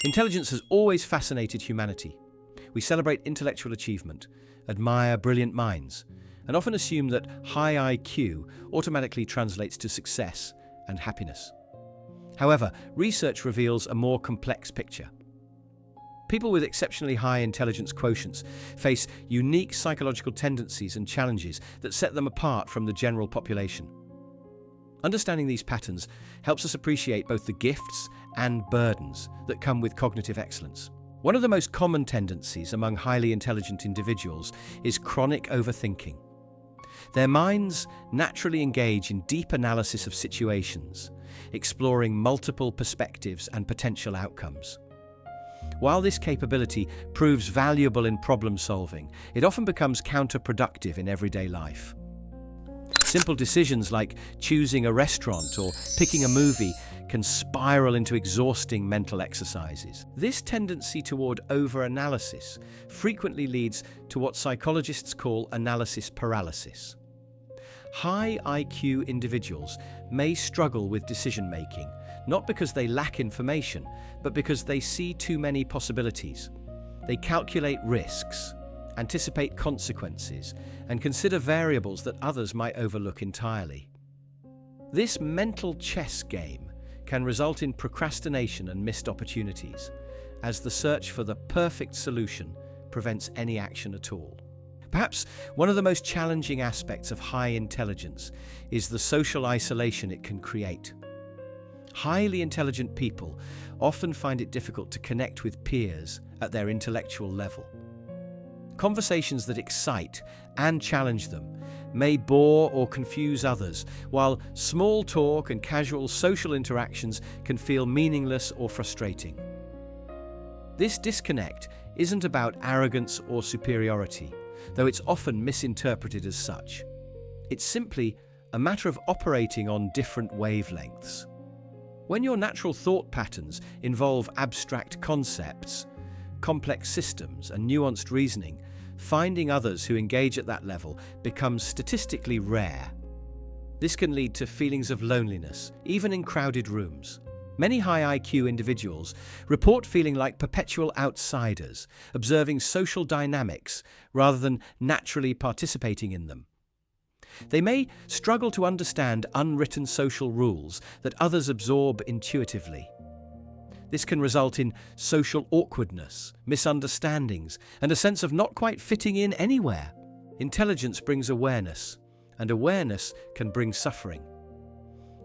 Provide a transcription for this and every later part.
Intelligence has always fascinated humanity. We celebrate intellectual achievement, admire brilliant minds, and often assume that high IQ automatically translates to success and happiness. However, research reveals a more complex picture. People with exceptionally high intelligence quotients face unique psychological tendencies and challenges that set them apart from the general population. Understanding these patterns helps us appreciate both the gifts and burdens that come with cognitive excellence. One of the most common tendencies among highly intelligent individuals is chronic overthinking. Their minds naturally engage in deep analysis of situations, exploring multiple perspectives and potential outcomes. While this capability proves valuable in problem solving, it often becomes counterproductive in everyday life. Simple decisions like choosing a restaurant or picking a movie can spiral into exhausting mental exercises. This tendency toward over-analysis frequently leads to what psychologists call analysis paralysis. High IQ individuals may struggle with decision-making, not because they lack information, but because they see too many possibilities. They calculate risks, anticipate consequences, and consider variables that others might overlook entirely. This mental chess game can result in procrastination and missed opportunities, as the search for the perfect solution prevents any action at all. Perhaps one of the most challenging aspects of high intelligence is the social isolation it can create. Highly intelligent people often find it difficult to connect with peers at their intellectual level. Conversations that excite and challenge them may bore or confuse others, while small talk and casual social interactions can feel meaningless or frustrating. This disconnect isn't about arrogance or superiority, though it's often misinterpreted as such. It's simply a matter of operating on different wavelengths. When your natural thought patterns involve abstract concepts, complex systems, and nuanced reasoning, finding others who engage at that level becomes statistically rare. This can lead to feelings of loneliness, even in crowded rooms. Many high IQ individuals report feeling like perpetual outsiders, observing social dynamics rather than naturally participating in them. They may struggle to understand unwritten social rules that others absorb intuitively. This can result in social awkwardness, misunderstandings, and a sense of not quite fitting in anywhere. Intelligence brings awareness, and awareness can bring suffering.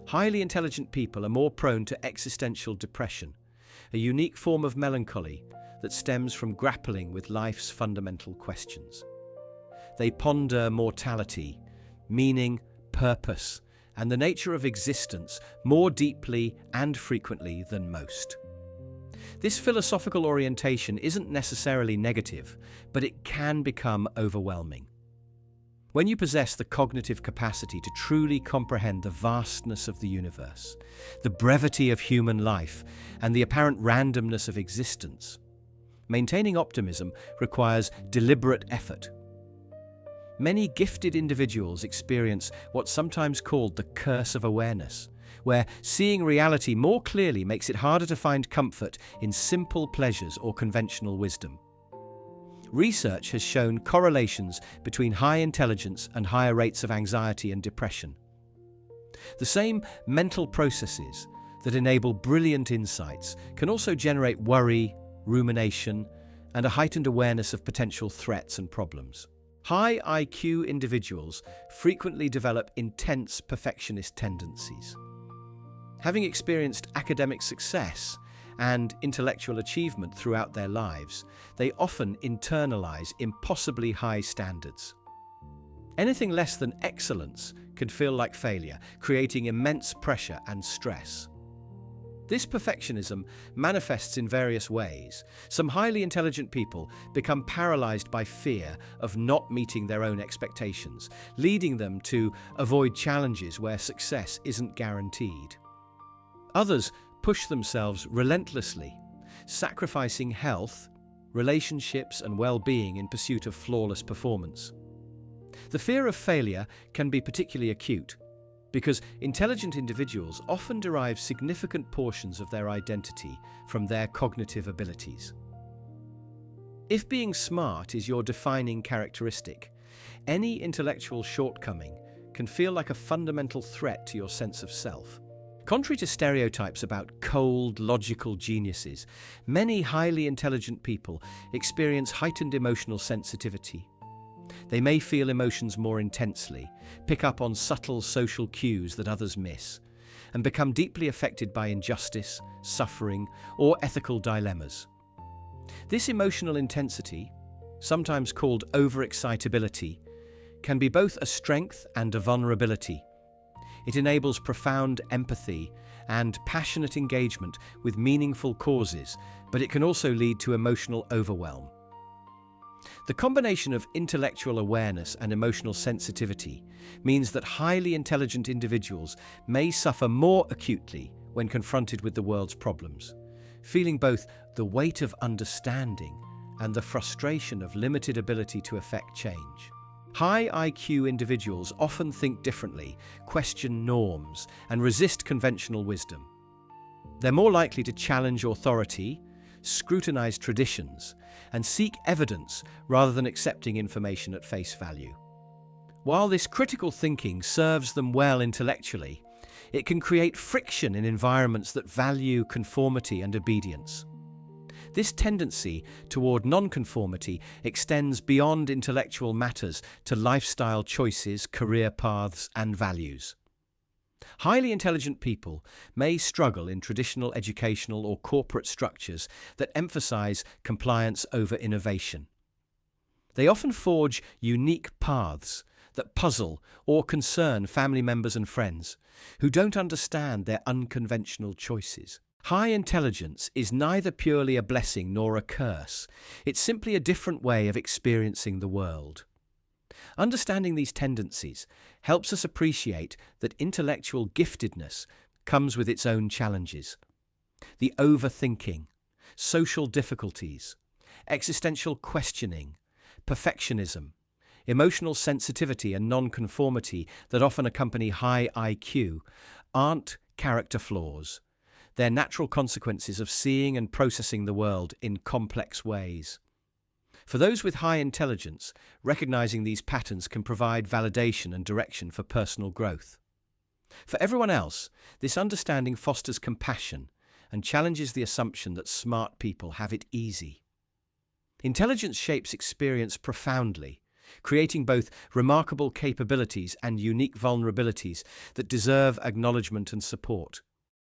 Highly intelligent people are more prone to existential depression, a unique form of melancholy that stems from grappling with life's fundamental questions. They ponder mortality, meaning, purpose, and the nature of existence more deeply and frequently than most. This philosophical orientation isn't necessarily negative, but it can become overwhelming. When you possess the cognitive capacity to truly comprehend the vastness of the universe, the brevity of human life, and the apparent randomness of existence, maintaining optimism requires deliberate effort. Many gifted individuals experience what's sometimes called the curse of awareness, where seeing reality more clearly makes it harder to find comfort in simple pleasures or conventional wisdom. Research has shown correlations between high intelligence and higher rates of anxiety and depression. The same mental processes that enable brilliant insights can also generate worry, rumination, and a heightened awareness of potential threats and problems. High IQ individuals frequently develop intense perfectionist tendencies. Having experienced academic success and intellectual achievement throughout their lives, they often internalize impossibly high standards. Anything less than excellence can feel like failure, creating immense pressure and stress. This perfectionism manifests in various ways. Some highly intelligent people become paralyzed by fear of not meeting their own expectations, leading them to avoid challenges where success isn't guaranteed. Others push themselves relentlessly, sacrificing health, relationships, and well-being in pursuit of flawless performance. The fear of failure can be particularly acute. because intelligent individuals often derive significant portions of their identity from their cognitive abilities. If being smart is your defining characteristic, any intellectual shortcoming can feel like a fundamental threat to your sense of self. Contrary to stereotypes about cold, logical geniuses, many highly intelligent people experience heightened emotional sensitivity. They may feel emotions more intensely, pick up on subtle social cues that others miss, and become deeply affected by injustice, suffering, or ethical dilemmas. This emotional intensity, sometimes called overexcitability, can be both a strength and a vulnerability. It enables profound empathy and passionate engagement with meaningful causes, but it can also lead to emotional overwhelm. The combination of intellectual awareness and emotional sensitivity means that highly intelligent individuals may suffer more acutely when confronted with the world's problems, feeling both the weight of understanding and the frustration of limited ability to effect change. High IQ individuals often think differently, question norms, and resist conventional wisdom. They're more likely to challenge authority, scrutinize traditions, and seek evidence rather than accepting information at face value. While this critical thinking serves them well intellectually, it can create friction in environments that value conformity and obedience. This tendency toward nonconformity extends beyond intellectual matters to lifestyle choices, career paths, and values. Highly intelligent people may struggle in traditional educational or corporate structures that emphasize compliance over innovation. They often forge unique paths that puzzle or concern family members and friends who don't understand their unconventional choices. High intelligence is neither purely a blessing nor a curse. It's simply a different way of experiencing the world. Understanding these tendencies helps us appreciate that intellectual giftedness comes with its own challenges. The overthinking, social difficulties, existential questioning, perfectionism, emotional sensitivity and nonconformity that often accompany high IQ aren't character flaws. They're natural consequences of seeing and processing the world in complex ways. For those with high intelligence, recognizing these patterns can provide validation and direction for personal growth. For everyone else, this understanding fosters compassion and challenges the assumption that smart people have it easy. Intelligence shapes experience profoundly, creating both remarkable capabilities and unique vulnerabilities that deserve acknowledgement and support.